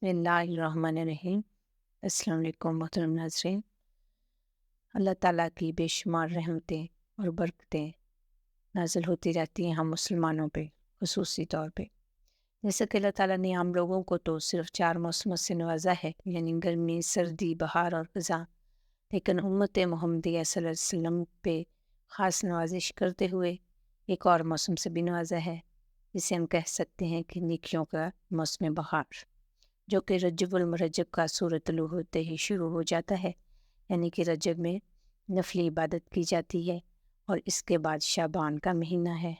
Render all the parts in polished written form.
بسم اللہ الرحمن الرحیم۔ السلام علیکم محترم ناظرین۔ اللہ تعالیٰ کی بے شمار رحمتیں اور برکتیں نازل ہوتی رہتی ہیں ہم مسلمانوں پہ، خصوصی طور پہ۔ جیسا کہ اللہ تعالیٰ نے عام لوگوں کو تو صرف 4 موسموں سے نوازا ہے، یعنی گرمی، سردی، بہار اور خزاں، لیکن امت محمدیہ صلی اللہ علیہ وسلم پہ خاص نوازش کرتے ہوئے ایک اور موسم سے بھی نوازا ہے، جسے ہم کہہ سکتے ہیں کہ نیکیوں کا موسم بہار، جو کہ رجب المرجب کا سورج طلوع ہوتے ہی شروع ہو جاتا ہے، یعنی کہ رجب میں نفلی عبادت کی جاتی ہے، اور اس کے بعد شعبان کا مہینہ ہے،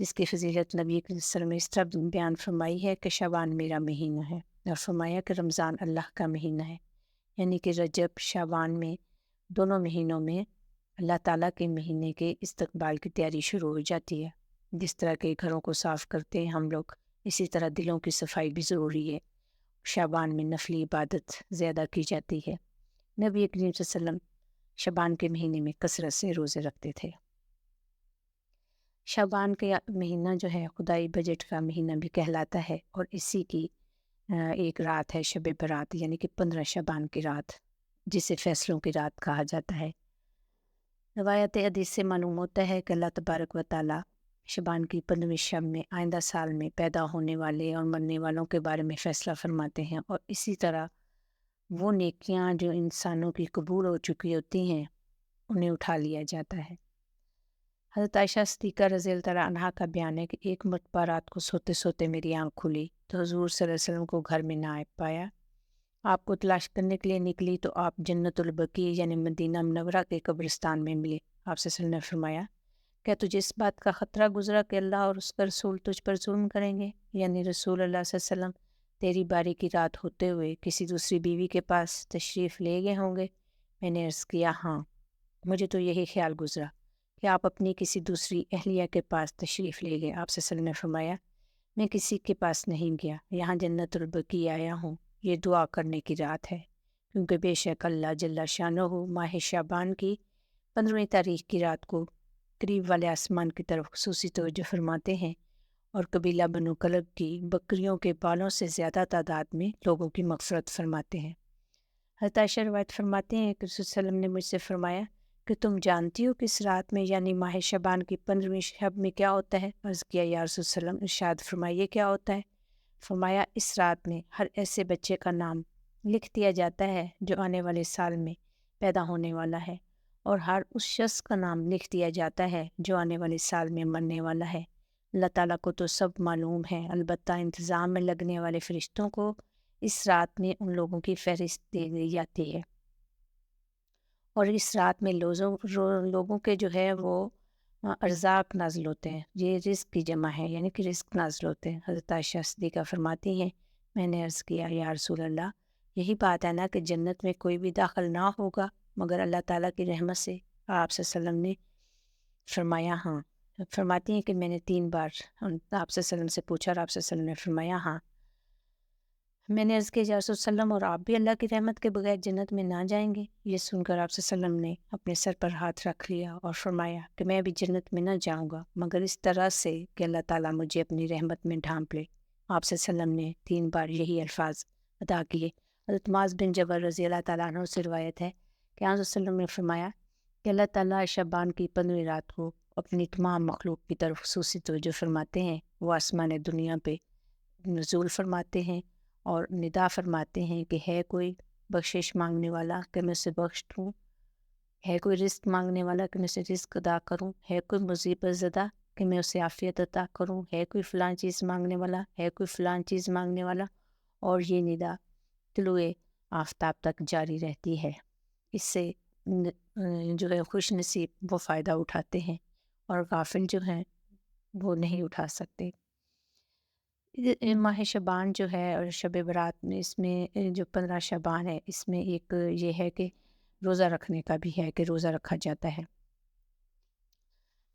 جس کی فضیلت نبی صلی اللہ علیہ وسلم نے اس طرح بیان فرمائی ہے کہ شعبان میرا مہینہ ہے، اور فرمایا کہ رمضان اللہ کا مہینہ ہے، یعنی کہ رجب شعبان میں دونوں مہینوں میں اللہ تعالیٰ کے مہینے کے استقبال کی تیاری شروع ہو جاتی ہے۔ جس طرح کے گھروں کو صاف کرتے ہیں ہم لوگ، اسی طرح دلوں کی صفائی بھی ضروری ہے۔ شعبان میں نفلی عبادت زیادہ کی جاتی ہے۔ نبی کریم صلی اللہ علیہ وسلم شعبان کے مہینے میں کثرت سے روزے رکھتے تھے۔ شعبان کا مہینہ جو ہے خدائی بجٹ کا مہینہ بھی کہلاتا ہے، اور اسی کی ایک رات ہے شب برات، یعنی کہ 15 شعبان کی رات، جسے فیصلوں کی رات کہا جاتا ہے۔ روایت حدیث سے معلوم ہوتا ہے کہ اللہ تبارک و تعالیٰ شعبان کی 15ویں شب میں آئندہ سال میں پیدا ہونے والے اور مرنے والوں کے بارے میں فیصلہ فرماتے ہیں، اور اسی طرح وہ نیکیاں جو انسانوں کی قبول ہو چکی ہوتی ہیں انہیں اٹھا لیا جاتا ہے۔ حضرت عائشہ صدیقہ رضی اللہ تعالیٰ عنہا کا بیان ہے کہ ایک مرتبہ رات کو سوتے سوتے میری آنکھ کھلی تو حضور صلی اللہ علیہ وسلم کو گھر میں نہ پایا۔ آپ کو تلاش کرنے کے لیے نکلی تو آپ جنت البقیع یعنی مدینہ منورہ کے قبرستان میں ملے۔ آپ صلی اللہ علیہ وسلم نے فرمایا، کیا تجھے اس بات کا خطرہ گزرا کہ اللہ اور اس کا رسول تجھ پر ظلم کریں گے؟ یعنی رسول اللہ صلی اللہ علیہ وسلم تیری باری کی رات ہوتے ہوئے کسی دوسری بیوی کے پاس تشریف لے گئے ہوں گے؟ میں نے عرض کیا، ہاں، مجھے تو یہی خیال گزرا کہ آپ اپنی کسی دوسری اہلیہ کے پاس تشریف لے گئے۔ آپ صلی اللہ علیہ وسلم نے فرمایا، میں کسی کے پاس نہیں گیا، یہاں جنت البقیع آیا ہوں، یہ دعا کرنے کی رات ہے، کیونکہ بے شک اللہ جل شانہ ماہ شعبان کی 15ویں تاریخ کی رات کو قریب والے آسمان کی طرف خصوصی توجہ فرماتے ہیں، اور قبیلہ بنو کلب کی بکریوں کے بالوں سے زیادہ تعداد میں لوگوں کی مغفرت فرماتے ہیں۔ حضرت عائشہ روایت فرماتے ہیں کہ رسول صلی اللہ علیہ وسلم نے مجھ سے فرمایا کہ تم جانتی ہو کہ اس رات میں یعنی ماہ شعبان کی 15ویں شب میں کیا ہوتا ہے؟ عرض کیا، یا رسول صلی اللہ علیہ وسلم ارشاد فرمائیے کیا ہوتا ہے؟ فرمایا، اس رات میں ہر ایسے بچے کا نام لکھ دیا جاتا ہے جو آنے والے سال میں پیدا ہونے والا ہے، اور ہر اس شخص کا نام لکھ دیا جاتا ہے جو آنے والے سال میں مرنے والا ہے۔ اللہ تعالیٰ کو تو سب معلوم ہے، البتہ انتظام میں لگنے والے فرشتوں کو اس رات میں ان لوگوں کی فہرست دے دی جاتی ہے، اور اس رات میں لوگوں کے جو ہے وہ ارزاق نازل ہوتے ہیں۔ یہ رزق کی جمع ہے، یعنی کہ رزق نازل ہوتے ہیں۔ حضرت عائشہ صدیقہ فرماتی ہیں، میں نے عرض کیا، یا رسول اللہ، یہی بات ہے نا کہ جنت میں کوئی بھی داخل نہ ہوگا مگر اللہ تعالیٰ کی رحمت سے؟ آپ صلی اللہ علیہ وسلم نے فرمایا، ہاں۔ فرماتی ہیں کہ میں نے 3 بار آپ صلی اللہ علیہ وسلم سے پوچھا، اور آپ صلی اللہ علیہ وسلم نے فرمایا، ہاں۔ میں نے عرض کیا، یا رسول اللہ، اور آپ بھی اللہ کی رحمت کے بغیر جنت میں نہ جائیں گے؟ یہ سن کر آپ صلی اللہ علیہ وسلم نے اپنے سر پر ہاتھ رکھ لیا اور فرمایا کہ میں بھی جنت میں نہ جاؤں گا مگر اس طرح سے کہ اللہ تعالیٰ مجھے اپنی رحمت میں ڈھانپ لے۔ آپ صلی اللہ علیہ وسلم نے 3 بار یہی الفاظ ادا کیے۔ حضرت معاذ بن جبل رضی اللہ تعالیٰ عنہ سے روایت ہے کہ آپ صلی اللہ علیہ وسلم نے فرمایا کہ اللہ تعالیٰ شعبان کی 15ویں رات کو اپنی تمام مخلوق کی طرف خصوصی توجہ فرماتے ہیں۔ وہ آسمان دنیا پہ نزول فرماتے ہیں اور ندا فرماتے ہیں کہ ہے کوئی بخشش مانگنے والا کہ میں اسے بخش دوں، ہے کوئی رزق مانگنے والا کہ میں اسے رزق عطا کروں، ہے کوئی مصیبت زدہ کہ میں اسے عافیت عطا کروں، ہے کوئی فلاں چیز مانگنے والا، ہے کوئی فلاں چیز مانگنے والا، اور یہ ندا طلوع آفتاب تک جاری رہتی ہے۔ اس سے جو ہے خوش نصیب وہ فائدہ اٹھاتے ہیں، اور غافل جو ہیں وہ نہیں اٹھا سکتے۔ ماہ شعبان جو ہے اور شب برات میں، اس میں جو 15 شعبان ہے، اس میں ایک یہ ہے کہ روزہ رکھنے کا بھی ہے کہ روزہ رکھا جاتا ہے۔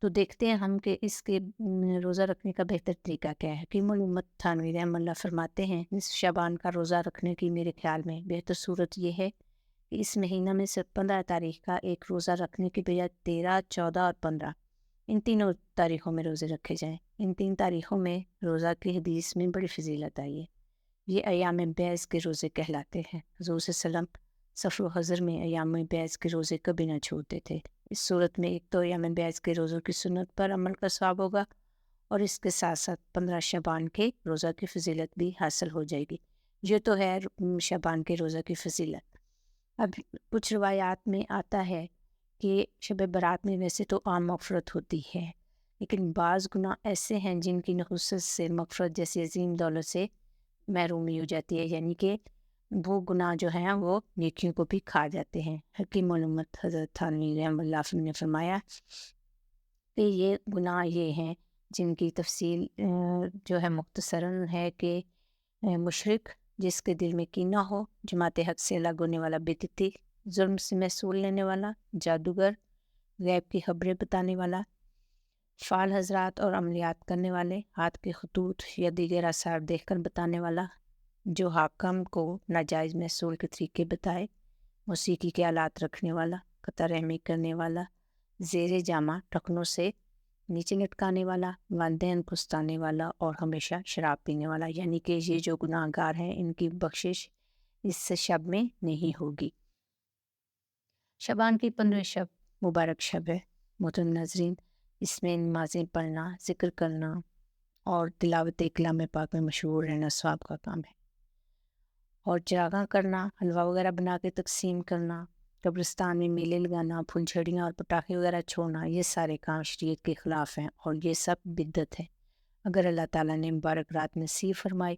تو دیکھتے ہیں ہم کہ اس کے روزہ رکھنے کا بہتر طریقہ کیا ہے۔ حکیم الامت تھانوی رحمہ اللہ فرماتے ہیں، نصف شعبان کا روزہ رکھنے کی میرے خیال میں بہتر صورت یہ ہے کہ اس مہینہ میں صرف 15 تاریخ کا ایک روزہ رکھنے کی بجائے 13، 14 اور 15 ان تینوں تاریخوں میں روزے رکھے جائیں۔ ان 3 تاریخوں میں روزہ کی حدیث میں بڑی فضیلت آئی ہے، یہ ایام بیض کے روزے کہلاتے ہیں۔ حضور صلی اللہ علیہ وسلم سفر و حضر میں ایام بیض کے روزے کبھی نہ چھوڑتے تھے۔ اس صورت میں ایک تو ایام بیض کے روزوں کی سنت پر عمل کا ثواب ہوگا، اور اس کے ساتھ ساتھ 15 شعبان کے روزہ کی فضیلت بھی حاصل ہو جائے گی۔ یہ تو ہے شعبان کے روزہ کی فضیلت۔ اب کچھ روایات میں آتا ہے کہ شب برات میں ویسے تو عام مغفرت ہوتی ہے، لیکن بعض گناہ ایسے ہیں جن کی نحوست سے مغفرت جیسی عظیم دولت سے محرومی ہو جاتی ہے، یعنی کہ وہ گناہ جو ہیں وہ نیکیوں کو بھی کھا جاتے ہیں۔ حکیم علامت حضرت تھانوی رحمۃ اللہ علیہ نے فرمایا کہ یہ گناہ یہ ہیں جن کی تفصیل جو ہے مختصراً ہے کہ مشرک جس کے دل میں کینہ ہو، جماعت حق سے الگ ہونے والا بدعتی، ظلم سے محصول لینے والا، جادوگر، غیب کی خبریں بتانے والا، فعال حضرات اور عملیات کرنے والے، ہاتھ کے خطوط یا دیگر آثار دیکھ کر بتانے والا، جو حاکم کو ناجائز محصول کے طریقے بتائے، موسیقی کے آلات رکھنے والا، قطع رحمی کرنے والا، زیر جامہ ٹخنوں سے نیچے لٹکانے والا، والدین کو ستانے والا، اور ہمیشہ شراب پینے والا، یعنی کہ یہ جو گناہ گار ہیں ان کی بخشش اس شب میں نہیں ہوگی۔ شعبان کی 15 شب مبارک شب ہے۔ محترم ناظرین، اس میں نمازیں پڑھنا، ذکر کرنا اور تلاوت کلام پاک میں مشغول رہنا ثواب کا کام ہے، اور چراغاں کرنا، حلوہ وغیرہ بنا کے تقسیم کرنا، قبرستان میں میلے لگانا، پھول جھڑیاں اور پٹاخے وغیرہ چھوڑنا، یہ سارے کام شریعت کے خلاف ہیں اور یہ سب بدعت ہے۔ اگر اللہ تعالیٰ نے مبارک رات نصیب فرمائی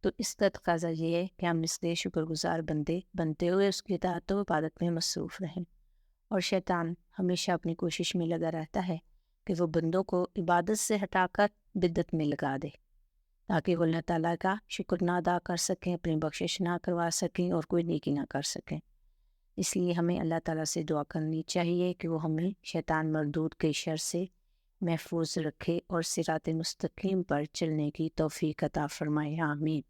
تو اس کا تقاضا یہ ہے کہ ہم اس کے شکر گزار بندے بنتے ہوئے اس کی اطاعت و عبادت میں مصروف رہیں، اور شیطان ہمیشہ اپنی کوشش میں لگا رہتا ہے کہ وہ بندوں کو عبادت سے ہٹا کر بدعت میں لگا دے، تاکہ وہ اللہ تعالیٰ کا شکر نہ ادا کر سکیں، اپنی بخشش نہ کروا سکیں اور کوئی نیکی نہ کر سکیں۔ اس لیے ہمیں اللہ تعالیٰ سے دعا کرنی چاہیے کہ وہ ہمیں شیطان مردود کے شر سے محفوظ رکھے اور صراط مستقیم پر چلنے کی توفیق عطا فرمائے، آمین۔